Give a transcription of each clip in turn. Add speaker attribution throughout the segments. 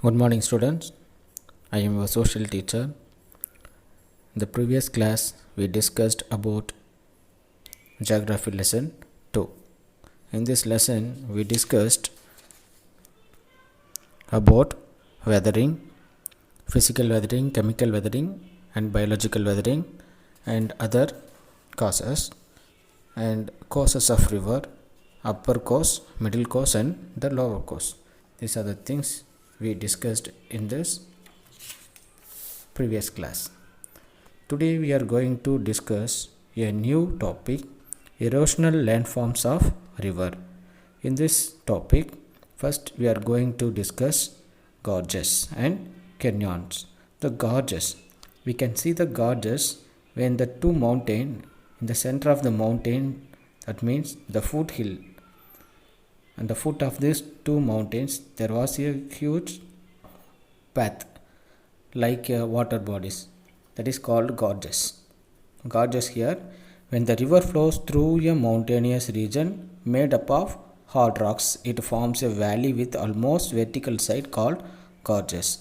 Speaker 1: Good morning, students. I am your social teacher. In the previous class, we discussed about geography lesson 2. In this lesson, we discussed about weathering, physical weathering, chemical weathering, and biological weathering, and other causes of river, upper course, middle course, and the lower course. These are the things we discussed in this previous class. Today we are going to discuss a new topic, erosional landforms of river. In this topic, first we are going to discuss gorges and canyons. The gorges, we can see the gorges when the two mountain in the center of the mountain, that means the foothill, and the foot of these two mountains there was a huge path like water bodies, that is called gorges. Gorges here when the river flows through a mountainous region made up of hard rocks, it forms a valley with almost vertical side called gorges.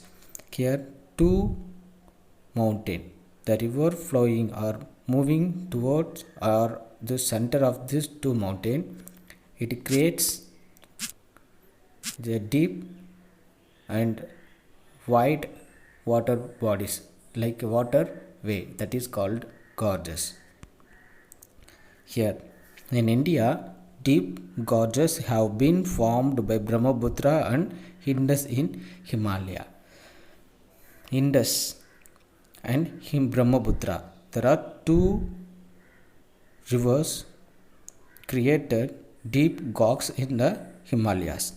Speaker 1: Here two mountain, the river flowing or moving towards or the center of this two mountain, it creates the deep and wide water bodies like water way, that is called gorges. Here in India, deep gorges have been formed by Brahmaputra and Indus in Himalaya. Indus and Brahmaputra, there are two rivers created deep gorges in the Himalayas.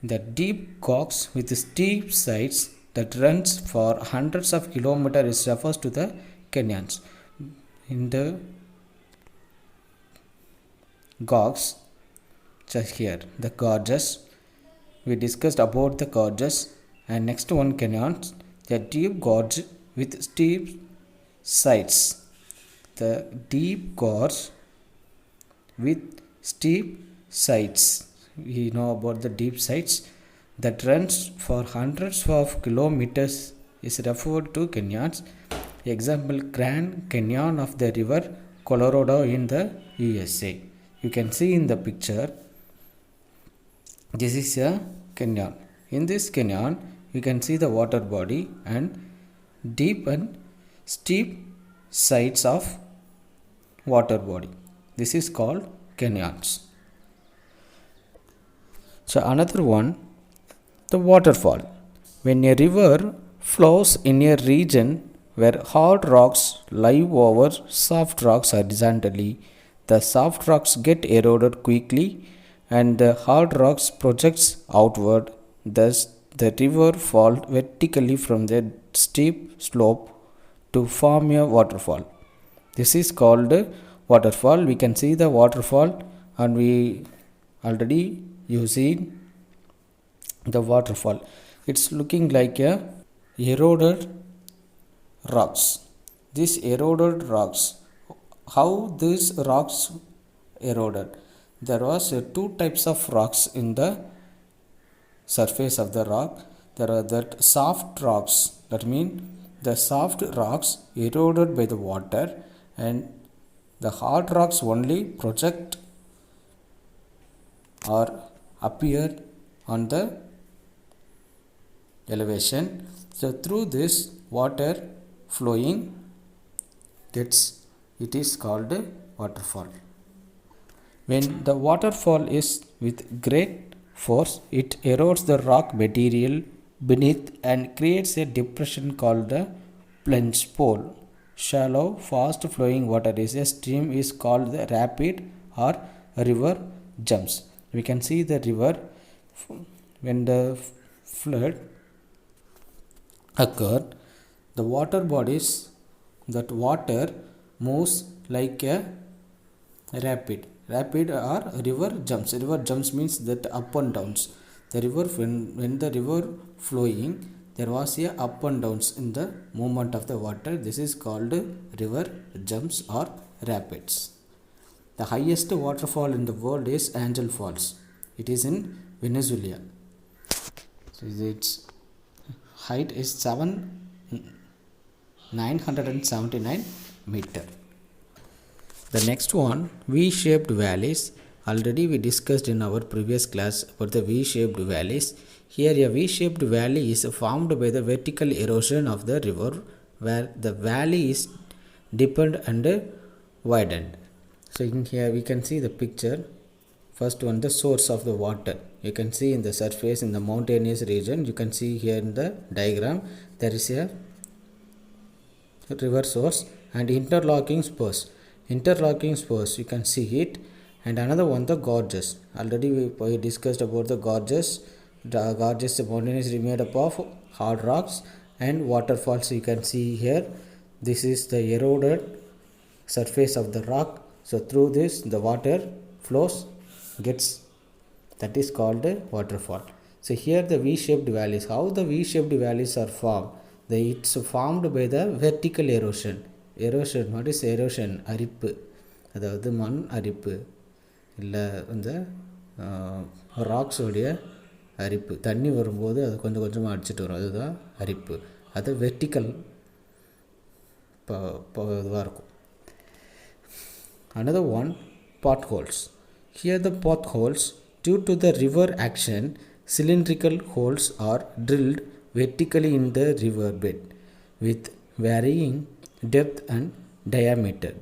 Speaker 1: The deep gorge with steep sides that runs for hundreds of kilometers refers to the canyons. In the gorges, just here, the gorges, we discussed about the gorges, and next one canyons, the deep gorge with steep sides. The deep gorge with steep sides, we know about the deep sides that runs for hundreds of kilometers is referred to canyons. Example, Grand Canyon of the river Colorado in the USA. You can see in the picture, this is a canyon. In this canyon, you can see the water body and deep and steep sides of water body. This is called canyons. So another one, the waterfall. When a river flows in a region where hard rocks lie over soft rocks horizontally, the soft rocks get eroded quickly and the hard rocks projects outward. Thus, the river falls vertically from the steep slope to form a waterfall. This is called waterfall. We can see the waterfall, and we already using the waterfall. It's looking like a eroded rocks. These eroded rocks, how these rocks eroded? There was two types of rocks in the surface of the rock. There are that soft rocks, that means the soft rocks eroded by the water, and the hard rocks only project or appear on the elevation. So through this water flowing, it is called a waterfall. When the waterfall is with great force, it erodes the rock material beneath and creates a depression called the plunge pool. Shallow, fast flowing water is a stream is called the rapid or river jumps. We can see the river when the flood occurred, the water bodies, that water moves like a rapid or river jumps. River jumps means that up and downs. The river, when the river flowing, there was a up and downs in the movement of the water. This is called river jumps or rapids. The highest waterfall in the world is Angel Falls. It is in Venezuela. So it's height is 979 meter. The next one, V-shaped valleys. Already we discussed in our previous class about the V-shaped valleys. Here a V-shaped valley is formed by the vertical erosion of the river where the valley is deepened and widened. So in here we can see the picture. First one, the source of the water. You can see in the surface in the mountainous region. You can see here in the diagram there is a river source and interlocking spurs. Interlocking spurs, you can see it. And another one, the gorges. Already we discussed about the gorges. The gorges, the mountain is made up of hard rocks and waterfalls. You can see here. This is the eroded surface of the rock. So through this the water flows, that is called a waterfall. So here the V-shaped valleys. How the V-shaped valleys are formed? It's formed by the vertical erosion. Erosion, what is erosion? அரிப்பு, அதாவது மண் அரிப்பு இல்லை இந்த ராக்ஸோடைய அரிப்பு. தண்ணி வரும்போது அது கொஞ்சம் கொஞ்சமாக அடிச்சிட்டு வரும், அதுதான் அரிப்பு. அது வெர்டிக்கல் இதுவாக இருக்கும். Another one, potholes. Here the potholes, due to the river action, cylindrical holes are drilled vertically in the river bed with varying depth and diameter.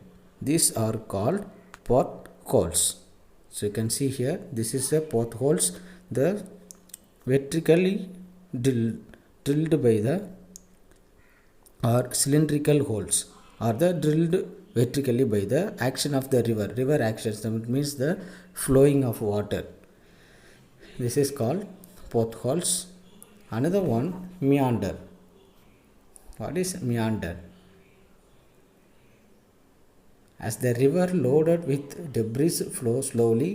Speaker 1: These are called potholes. So you can see here, this is the potholes, the vertically drilled by the or cylindrical holes are the drilled vertically by the action of the river action. That means the flowing of water. This is called potholes. Another one, meander. What is meander? As the river loaded with debris flow slowly,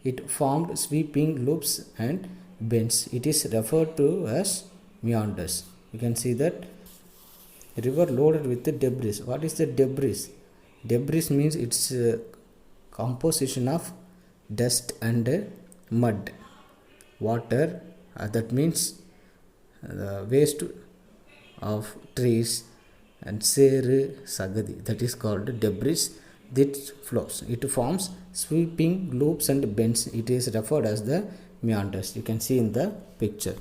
Speaker 1: it formed sweeping loops and bends. It is referred to as meanders. You can see that river loaded with the debris. What is the debris? Debris means it's a composition of dust and mud, water. That means the waste of trees and seru sagadi. That is called debris. That flows. It forms sweeping loops and bends. It is referred as the meanders. You can see in the picture.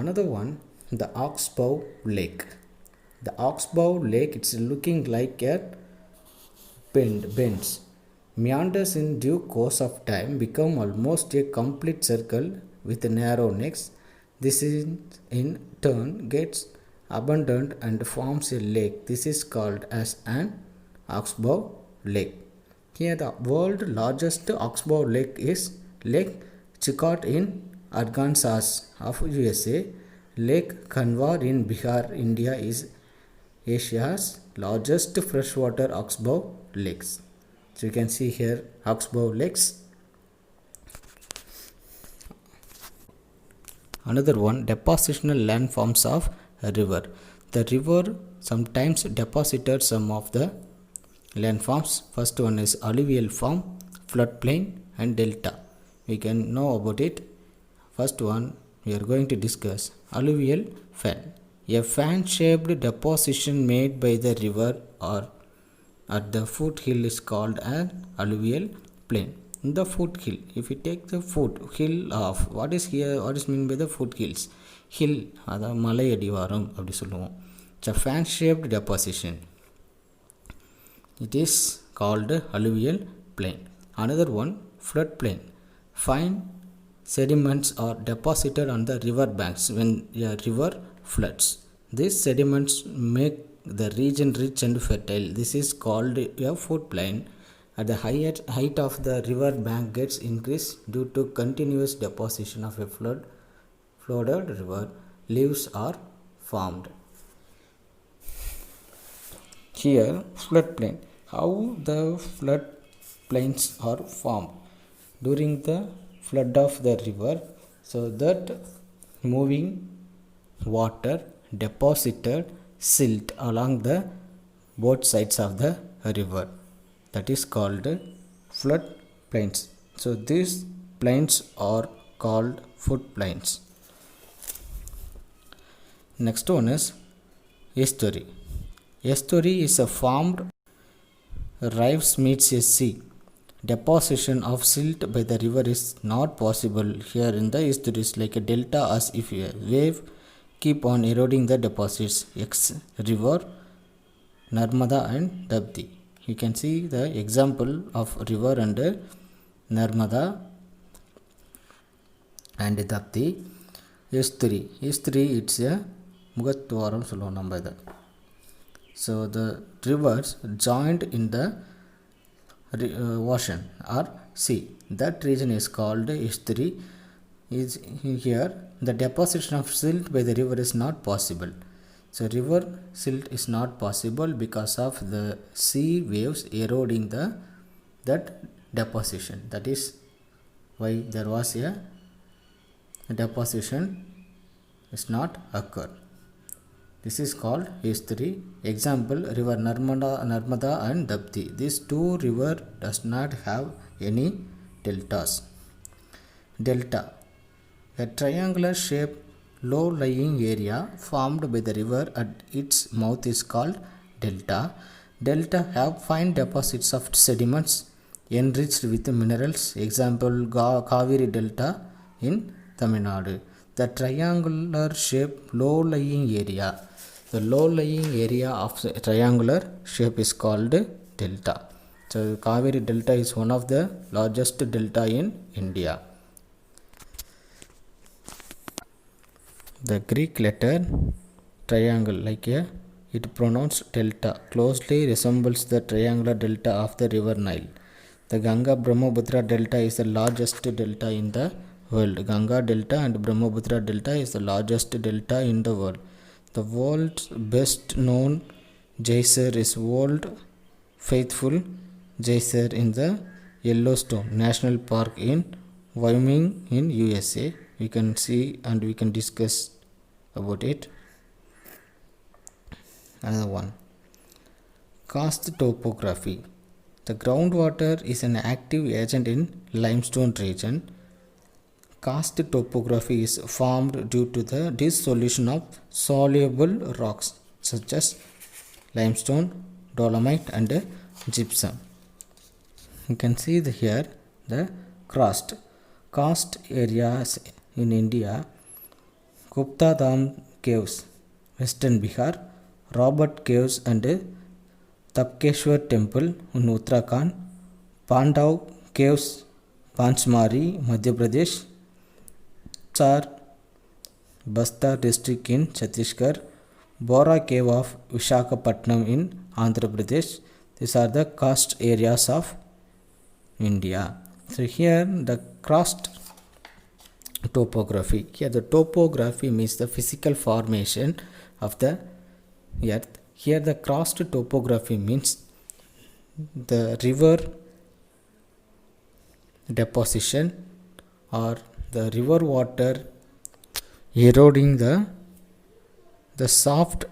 Speaker 1: Another one, the Oxbow Lake. The Oxbow Lake, it's looking like a bends. Meanders in due course of time become almost a complete circle with narrow necks. This in turn gets abundant and forms a lake. This is called as an Oxbow Lake. Here the world's largest Oxbow Lake is Lake Chilkat in Arkansas of USA. Lake Kanwar in Bihar, India is Asia's largest freshwater oxbow lakes. So you can see here oxbow lakes. Another one, depositional landforms of a river. The river sometimes deposited some of the landforms. First one is alluvial form, floodplain and delta. We can know about it. First one we are going to discuss alluvial fan. A fan-shaped deposition made by the river or at the foothill is called an alluvial plain. In the foothill, if you take the foothill of what is meant by the foothills? Hill, adha malai adivaram appdi solluvom. It's a fan-shaped deposition. It is called alluvial plain. Another one, floodplain. Fine sediments are deposited on the river banks when a river floods. These sediments make the region rich and fertile. This is called a floodplain. At the height of the river bank gets increased due to continuous deposition of a flooded river. Leaves are formed. Here, floodplain. How the floodplains are formed? During the flood of the river, so that moving water deposited silt along the both sides of the river. That is called flood plains. So these plains are called flood plains. Next one is estuary. Estuary is a formed rivers meets a sea. Deposition of silt by the river is not possible here in the estuaries like a delta, as if a wave keep on eroding the deposits. X river Narmada and Tapti. You can see the example of river under Narmada and Tapti. Estuary. Estuary, it's a Mugatwaram சொல்லுவோம் நம்ம இதை. So the rivers joined in the ocean or sea. That region is called estuary. Is here the deposition of silt by the river is not possible. So river silt is not possible because of the sea waves eroding that deposition. That is why there was a deposition is not occur. This is called estuary. Example, river Narmada and Tapti. These two river does not have any deltas. Delta, a triangular shape low-lying area formed by the river at its mouth is called delta. Delta have fine deposits of sediments enriched with minerals. Example, Kaveri Delta in Tamil Nadu. The triangular shape low-lying area. The low-lying area of the triangular shape is called delta. So Kaveri Delta is one of the largest delta in India. The Greek letter triangle, like a, it pronounced delta, closely resembles the triangular delta of the river Nile. The Ganga Brahmaputra delta is the largest delta in the world. Ganga delta and Brahmaputra delta is the largest delta in the world. The world's best known geyser is Old Faithful Geyser in the Yellowstone National Park in Wyoming in USA. We can see and we can discuss about it. Another one, karst topography. The groundwater is an active agent in limestone region. Karst topography is formed due to the dissolution of soluble rocks such as limestone, dolomite and gypsum. You can see here the karst areas in India: Gupta Dam caves, Western Bihar; Robert caves and Tapkeshwar temple in Uttarakhand; Pandav caves, Panchmari, Madhya Pradesh; Char Bastar district in Chhattisgarh; Bora cave of Vishakhapatnam in Andhra Pradesh. These are the karst areas of India. So here the karst topography. Here the topography means the physical formation of the earth. Here the karst topography means the river deposition or the river water eroding the soft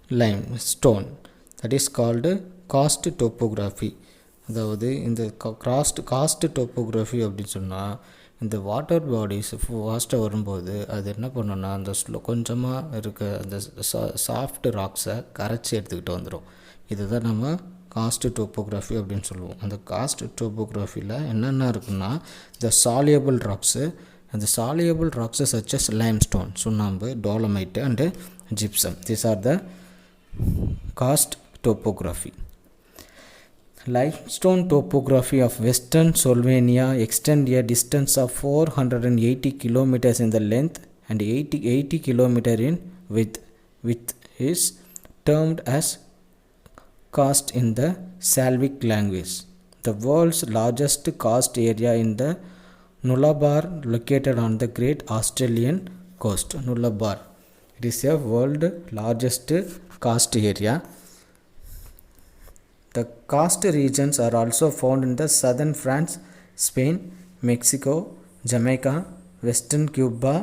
Speaker 1: limestone. That is called karst topography. அதாவது இந்த cost topography அப்படின்னு சொன்னால், இந்த water bodies ஃபாஸ்ட்டாக வரும்போது அது என்ன பண்ணுன்னா அந்த கொஞ்சமாக இருக்க அந்த சாஃப்ட் ராக்ஸை கரைச்சி எடுத்துக்கிட்டு வந்துடும். இதுதான் நம்ம காஸ்ட் டோப்போகிராஃபி அப்படின்னு சொல்லுவோம். அந்த காஸ்ட் டோப்போகிராஃபியில் என்னென்ன இருக்குன்னா, இந்த சாலியபிள் ராக்ஸு, அந்த சாலியபிள் ராக்ஸு சச்சஸ் லைம்ஸ்டோன், சுண்ணாம்பு, dolomite and gypsum. These are the karst topography. Limestone topography of western Slovenia extend a distance of 480 kilometers in the length and 80 kilometers in width, which is termed as karst in the Slavic language. The world's largest karst area in the Nullarbor, located on the Great Australian coast. Nullarbor, it is a world largest karst area. The karst regions are also found in the southern France, Spain, Mexico, Jamaica, western Cuba,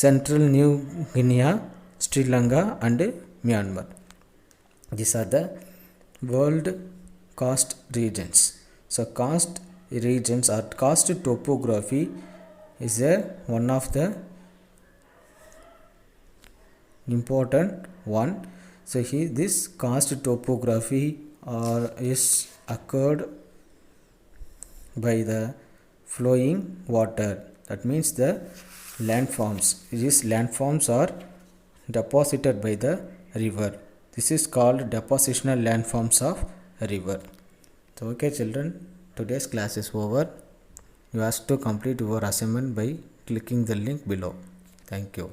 Speaker 1: central New Guinea, Sri Lanka and Myanmar. These are the world karst regions. So karst regions or karst topography is one of the important one. So here this karst topography is occurred by the flowing water. That means the landforms. These landforms are deposited by the river. This is called depositional landforms of a river. So okay children, today's class is over. You have to complete your assignment by clicking the link below. Thank you.